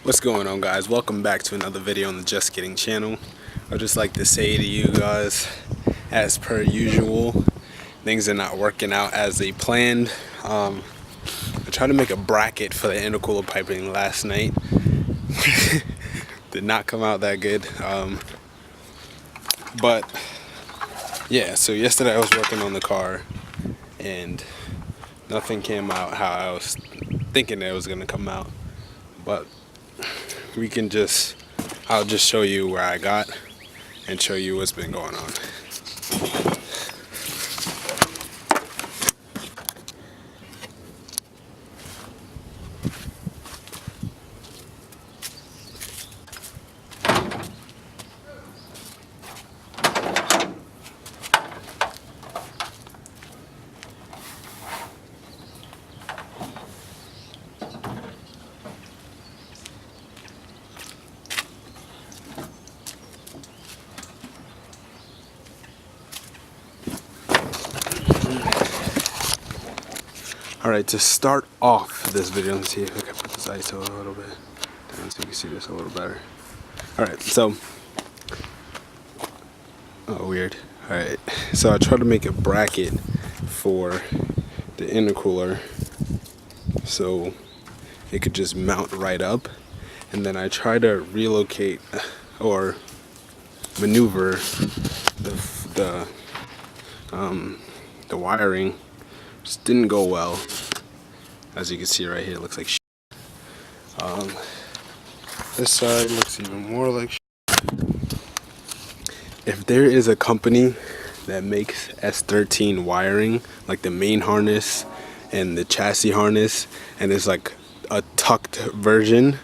What's going on, guys? Welcome back to another video on the Just Kidding channel. I'd just like to say to you guys, as per usual, things are not working out as they planned. I tried to make a bracket for the intercooler piping last night. Did not come out that good. But yeah, so yesterday I was working on the car and nothing came out how I was thinking it was gonna come out. But I'll just show you where I got and show you what's been going on. Alright, to start off this video, let's see if I can put this ISO a little bit down so you can see this a little better. Alright, so, oh weird. Alright, so I tried to make a bracket for the intercooler so it could just mount right up, and then I tried to relocate or maneuver the wiring. Just didn't go well. As you can see right here, it looks like shit. This side looks even more like shit. If there is a company that makes S13 wiring, like the main harness and the chassis harness, and it's like a tucked version,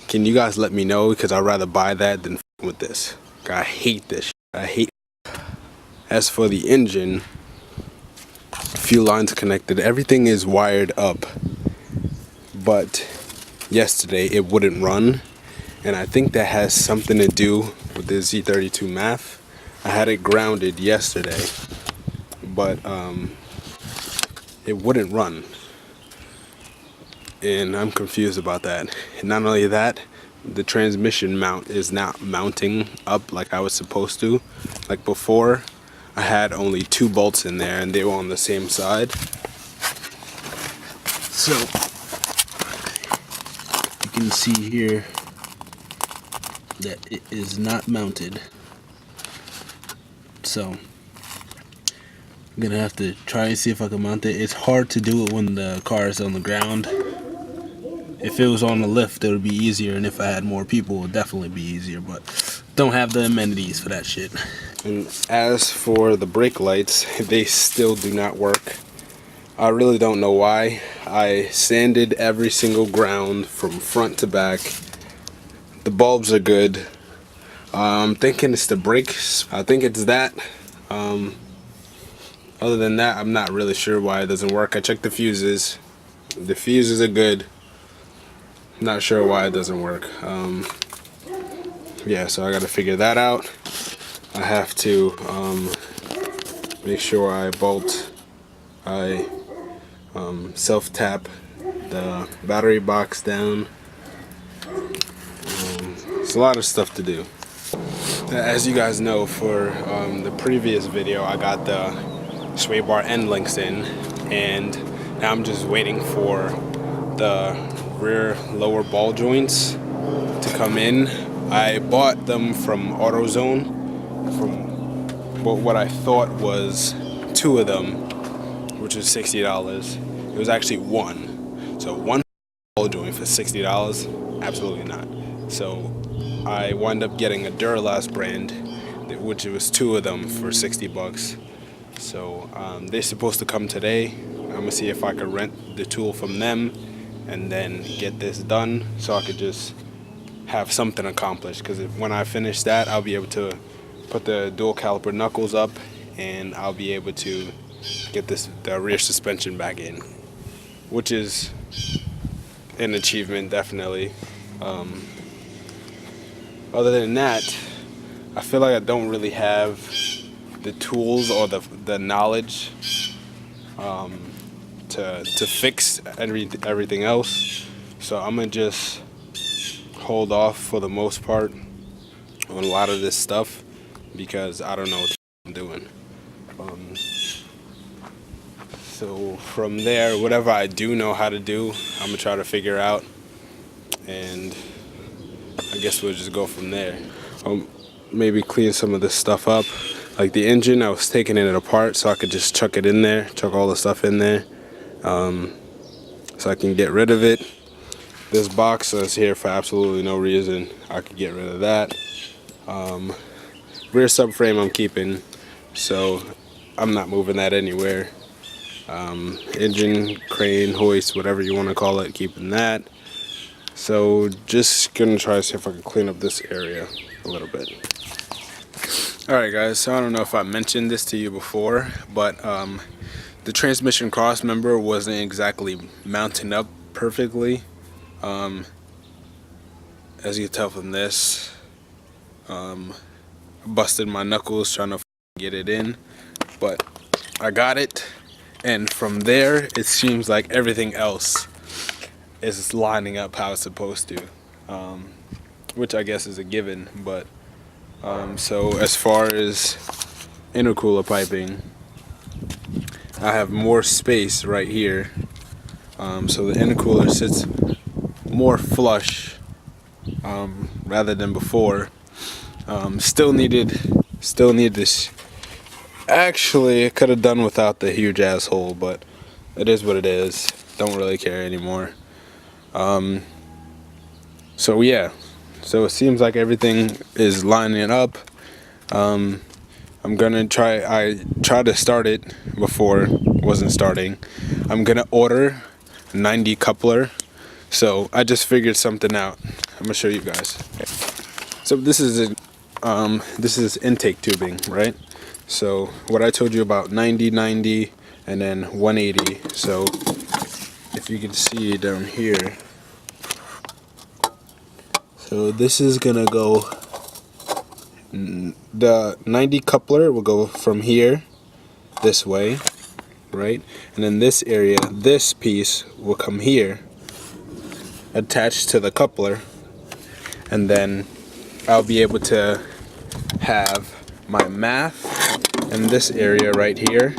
can you guys let me know? Because I'd rather buy that than with this. I hate this shit. I hate it. As for the engine, few lines connected, everything is wired up, but yesterday it wouldn't run, and I think that has something to do with the Z32 math. I had it grounded yesterday, but it wouldn't run, and I'm confused about that. And not only that, the transmission mount is not mounting up like I was supposed to. Like before, I had only 2 bolts in there and they were on the same side. So you can see here that it is not mounted. So I'm gonna have to try and see if I can mount it. It's hard to do it when the car is on the ground. If it was on the lift, it would be easier, and if I had more people, it would definitely be easier, but don't have the amenities for that shit. And as for the brake lights, they still do not work. I really don't know why. I sanded every single ground from front to back. The bulbs are good. I'm thinking it's the brakes. I think it's that. Other than that, I'm not really sure why it doesn't work. I checked the fuses. The fuses are good. Not sure why it doesn't work. Yeah, so I gotta figure that out. I have to make sure I self-tap the battery box down. It's a lot of stuff to do. As you guys know, for the previous video, I got the sway bar end links in, and now I'm just waiting for the rear lower ball joints to come in. I bought them from AutoZone, from what I thought was 2 of them, which was $60. It was actually 1. So 1 ball joint for $60? Absolutely not. So I wound up getting a Duralast brand, which it was 2 of them for $60. So they're supposed to come today. I'm gonna see if I could rent the tool from them and then get this done so I could just have something accomplished, because when I finish that, I'll be able to put the dual caliper knuckles up and I'll be able to get the rear suspension back in, which is an achievement, definitely. Other than that, I feel like I don't really have the tools or the knowledge to fix everything else. So I'm gonna just hold off for the most part on a lot of this stuff because I don't know what I'm doing. So from there, whatever I do know how to do, I'm gonna try to figure out, and I guess we'll just go from there. Maybe clean some of this stuff up. Like the engine, I was taking it apart so I could just chuck it in there, chuck all the stuff in there, so I can get rid of it. This box that's here for absolutely no reason, I could get rid of that. Rear subframe I'm keeping, so I'm not moving that anywhere. Engine, crane, hoist, whatever you want to call it, keeping that. So just gonna try to see if I can clean up this area a little bit. Alright guys, so I don't know if I mentioned this to you before, but the transmission cross member wasn't exactly mounting up perfectly. As you can tell from this, I busted my knuckles trying to get it in, but I got it, and from there it seems like everything else is lining up how it's supposed to, which I guess is a given. But so as far as intercooler piping, I have more space right here, so the intercooler sits more flush rather than before. Still needed this. Actually, I could have done without the huge asshole, but it is what it is. Don't really care anymore. So yeah, so it seems like everything is lining up. I'm gonna I tried to start it before, wasn't starting. I'm gonna order a 90 coupler. So I just figured something out. I'm gonna show you guys. Okay. So this is intake tubing, right? So what I told you about 90, 90, and then 180. So if you can see down here, so this is gonna go, the 90 coupler will go from here this way, right? And then this area, this piece will come here, attached to the coupler, and then I'll be able to have my math in this area right here,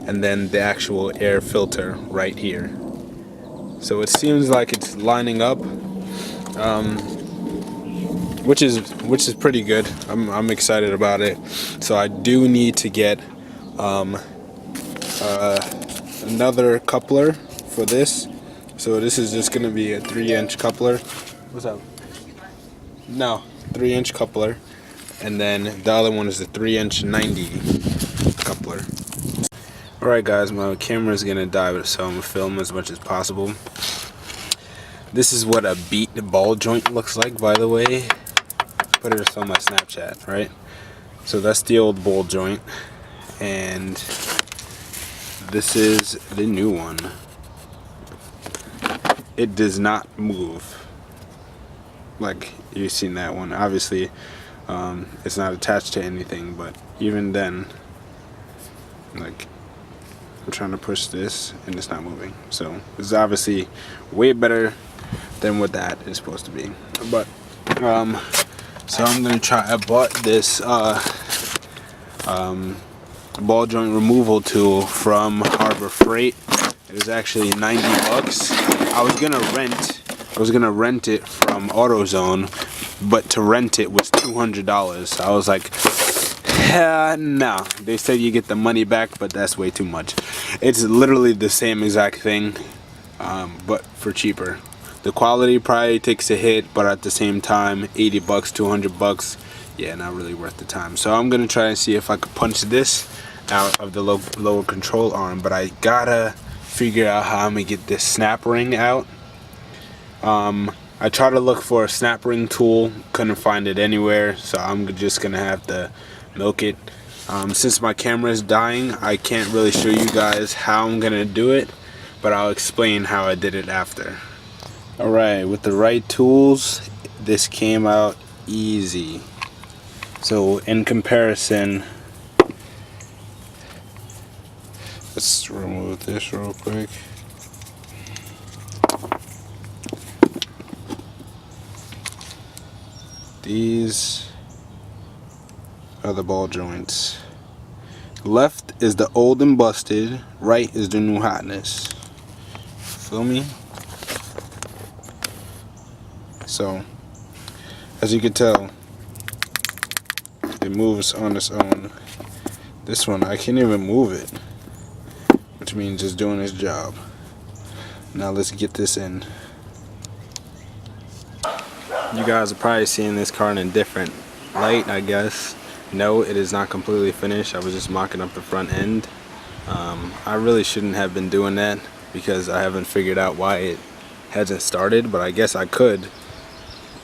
and then the actual air filter right here. So it seems like it's lining up, which is pretty good. I'm excited about it. So I do need to get another coupler for this. So this is just gonna be a 3-inch coupler. What's up? No, 3-inch coupler, and then the other one is the 3-inch 90 coupler. Alright guys, my camera is gonna die, so I'm gonna film as much as possible. This is what a beat ball joint looks like, by the way. Put it on my Snapchat, right? So that's the old ball joint, and this is the new one. It does not move like you've seen that one. Obviously it's not attached to anything, but even then, like, I'm trying to push this and it's not moving. So it's obviously way better than what that is supposed to be. But so I'm gonna try. I bought this ball joint removal tool from Harbor Freight. It was actually 90 bucks. I was gonna rent it from AutoZone, but to rent it was $200. So I was like, no. They said you get the money back, but that's way too much. It's literally the same exact thing, but for cheaper. The quality probably takes a hit, but at the same time, 80 bucks, 200 bucks, yeah, not really worth the time. So I'm gonna try and see if I could punch this out of the lower control arm, but I gotta figure out how I'm gonna get this snap ring out. I tried to look for a snap ring tool, couldn't find it anywhere, so I'm just gonna have to milk it. Since my camera is dying, I can't really show you guys how I'm gonna do it, but I'll explain how I did it after. Alright, with the right tools, this came out easy. So in comparison, let's remove this real quick. These are the ball joints. Left is the old and busted, right is the new hotness. Feel me? So, as you can tell, it moves on its own. This one, I can't even move it, which means it's doing its job. Now let's get this in. You guys are probably seeing this car in a different light, I guess. No, it is not completely finished. I was just mocking up the front end. I really shouldn't have been doing that because I haven't figured out why it hasn't started, but I guess I could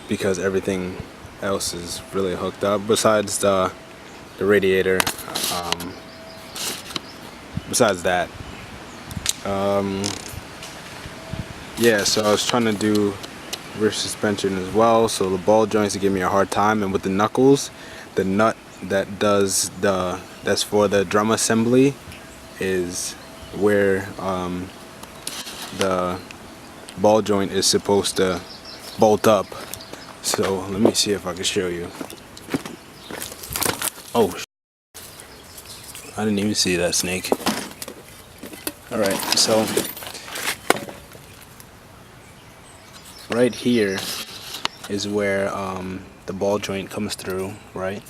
because everything else is really hooked up besides the radiator. Besides that, yeah, so I was trying to do rear suspension as well, so the ball joints give me a hard time, and with the knuckles, the nut that does that's for the drum assembly is where the ball joint is supposed to bolt up. So let me see if I can show you. Oh, I didn't even see that snake. Alright, so right here is where the ball joint comes through, right?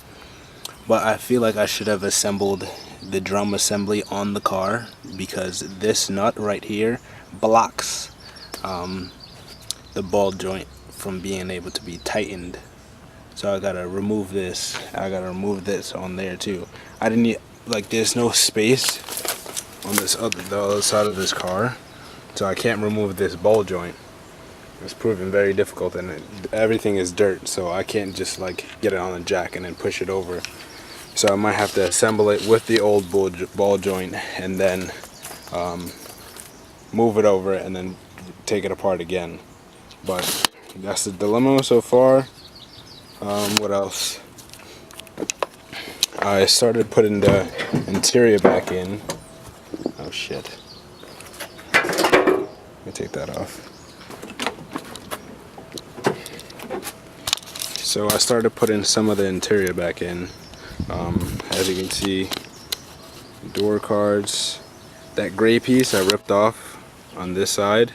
But I feel like I should have assembled the drum assembly on the car because this nut right here blocks the ball joint from being able to be tightened. So I gotta remove this. I gotta remove this on there too. I didn't need, like, there's no space on the other side of this car, so I can't remove this ball joint. It's proven very difficult, and everything is dirt, so I can't just like get it on a jack and then push it over. So I might have to assemble it with the old ball joint and then move it over and then take it apart again. But that's the dilemma so far. What else? I started putting the interior back in. Oh shit. Let me take that off. So I started putting some of the interior back in. As you can see, door cards. That gray piece I ripped off on this side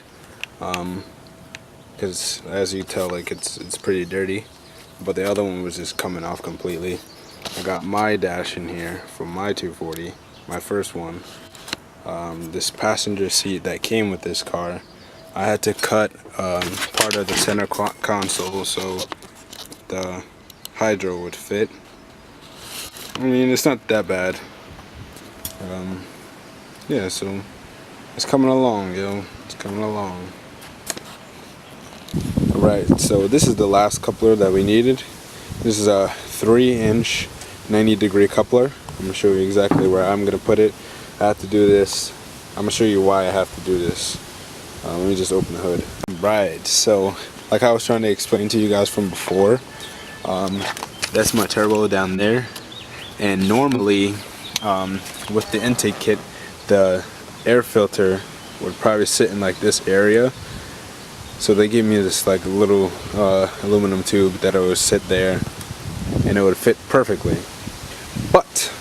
because as you tell, like, it's pretty dirty, but the other one was just coming off completely. I got my dash in here from my 240, my first one. This passenger seat that came with this car, I had to cut part of the center console so the hydro would fit. I mean, it's not that bad. Yeah, so it's coming along, yo. It's coming along. Alright, so this is the last coupler that we needed. This is a 3-inch 90-degree coupler. I'm going to show you exactly where I'm going to put it. I have to do this. I'm going to show you why I have to do this. Let me just open the hood. Right, so like I was trying to explain to you guys from before, that's my turbo down there. And normally, with the intake kit, the air filter would probably sit in like this area. So they gave me this like little aluminum tube that it would sit there and it would fit perfectly. But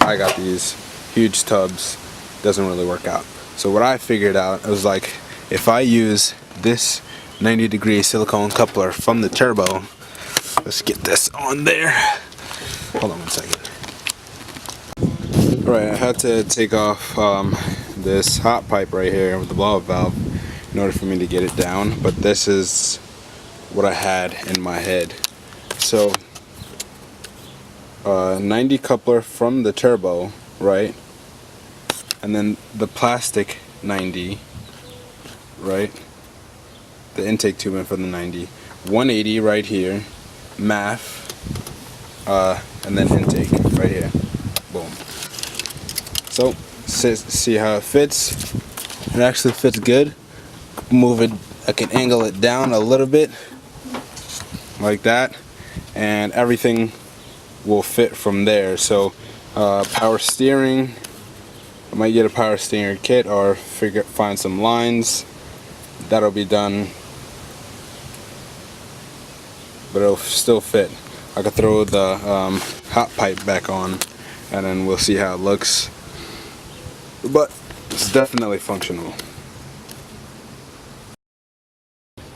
I got these huge tubs, doesn't really work out. So what I figured out, I was like, if I use this 90-degree silicone coupler from the turbo, let's get this on there. Hold on one second. Alright, I had to take off this hot pipe right here with the blow-up valve in order for me to get it down, but this is what I had in my head. So 90 coupler from the turbo, right, and then the plastic 90, right, the intake tubing for the 90, 180 right here, MAF, and then intake right here. Boom. So see how it fits. It actually fits good. Move it, I can angle it down a little bit like that, and everything will fit from there. So power steering, I might get a power steering kit or find some lines. That'll be done but it'll still fit. I could throw the hot pipe back on, and then we'll see how it looks. But it's definitely functional.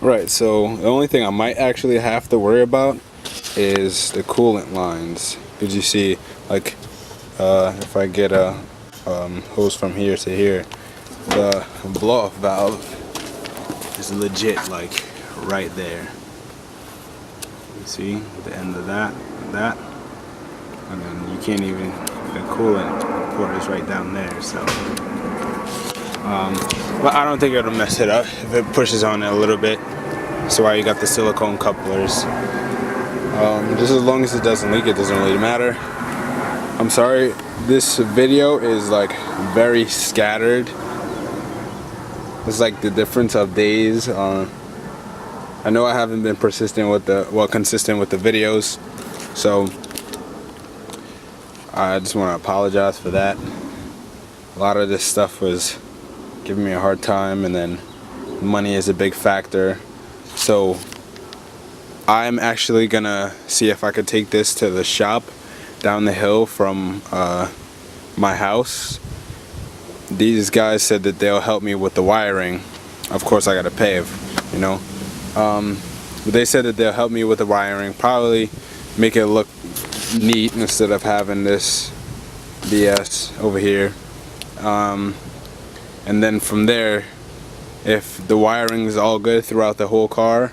Right, so the only thing I might actually have to worry about is the coolant lines. Because you see, like, if I get a hose from here to here, the blow-off valve is legit, like, right there. You see, the end of that, and then you can't even, the coolant port is right down there, so. But I don't think it'll mess it up if it pushes on it a little bit. That's why you got the silicone couplers. Just as long as it doesn't leak, it doesn't really matter. I'm sorry, this video is like very scattered. It's like the difference of days. I know I haven't been consistent with the videos, so I just want to apologize for that. A lot of this stuff was giving me a hard time, and then money is a big factor. So I'm actually gonna see if I could take this to the shop down the hill from my house. These guys said that they'll help me with the wiring. Of course I gotta pay, you know. But they said that they'll help me with the wiring, probably make it look neat instead of having this BS over here. And then from there, if the wiring is all good throughout the whole car,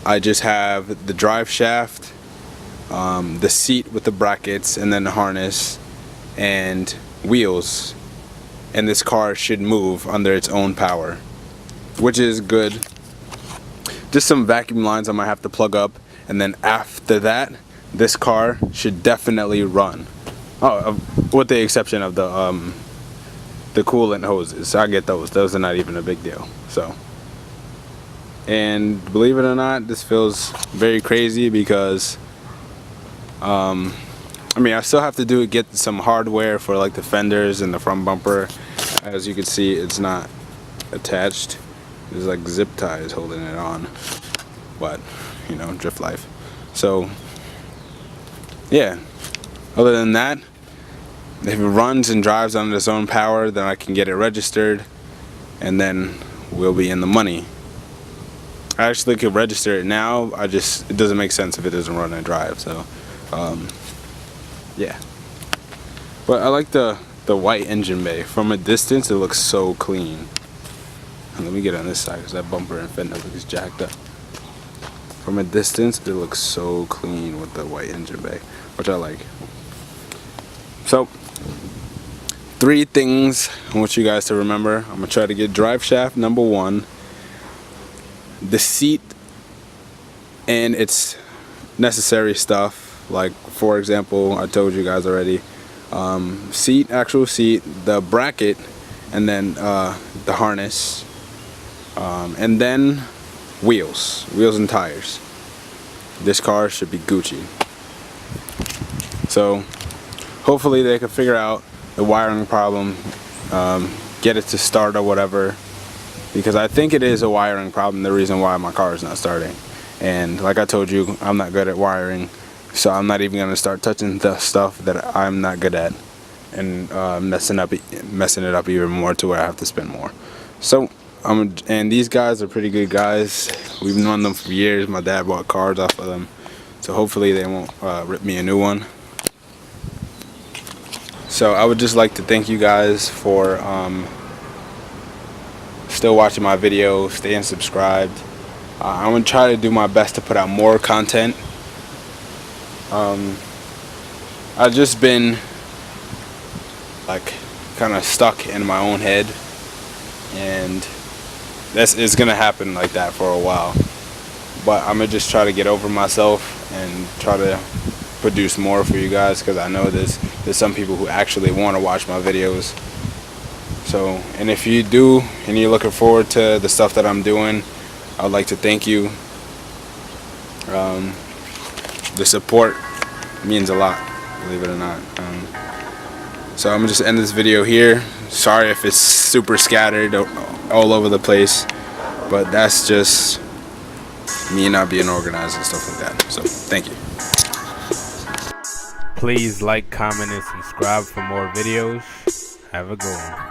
I just have the drive shaft, the seat with the brackets, and then the harness and wheels, and this car should move under its own power, which is good. Just some vacuum lines I might have to plug up, and then after that this car should definitely run. With the exception of the coolant hoses. I get those are not even a big deal. So, and believe it or not, this feels very crazy because I mean, I still have to get some hardware for like the fenders and the front bumper. As you can see, it's not attached. There's like zip ties holding it on, but you know, drift life. So yeah, other than that, if it runs and drives under its own power, then I can get it registered, and then we'll be in the money. I actually could register it now. It doesn't make sense if it doesn't run and drive. So yeah, but I like the white engine bay. From a distance it looks so clean. And let me get on this side because that bumper and fender looks jacked up. From a distance it looks so clean with the white engine bay, which I like. So 3 things I want you guys to remember. I'm gonna try to get drive shaft number 1, the seat and its necessary stuff, like for example, I told you guys already, actual seat, the bracket, and then the harness, and then wheels and tires. This car should be Gucci. So hopefully they can figure out the wiring problem, get it to start or whatever, because I think it is a wiring problem, the reason why my car is not starting. And like I told you, I'm not good at wiring, so I'm not even going to start touching the stuff that I'm not good at, and messing it up even more to where I have to spend more. So and these guys are pretty good guys. We've known them for years. My dad bought cars off of them, so hopefully they won't rip me a new one. So I would just like to thank you guys for still watching my videos, staying subscribed. I'm gonna try to do my best to put out more content. I've just been like kind of stuck in my own head, and it's gonna happen like that for a while. But I'm gonna just try to get over myself and try to produce more for you guys, because I know there's some people who actually want to watch my videos. So, and if you do and you're looking forward to the stuff that I'm doing, I would like to thank you. The support means a lot, believe it or not. So I'm gonna just end this video here. Sorry if it's super scattered all over the place, but that's just me not being organized and stuff like that. So thank you. Please like, comment, and subscribe for more videos. Have a good one.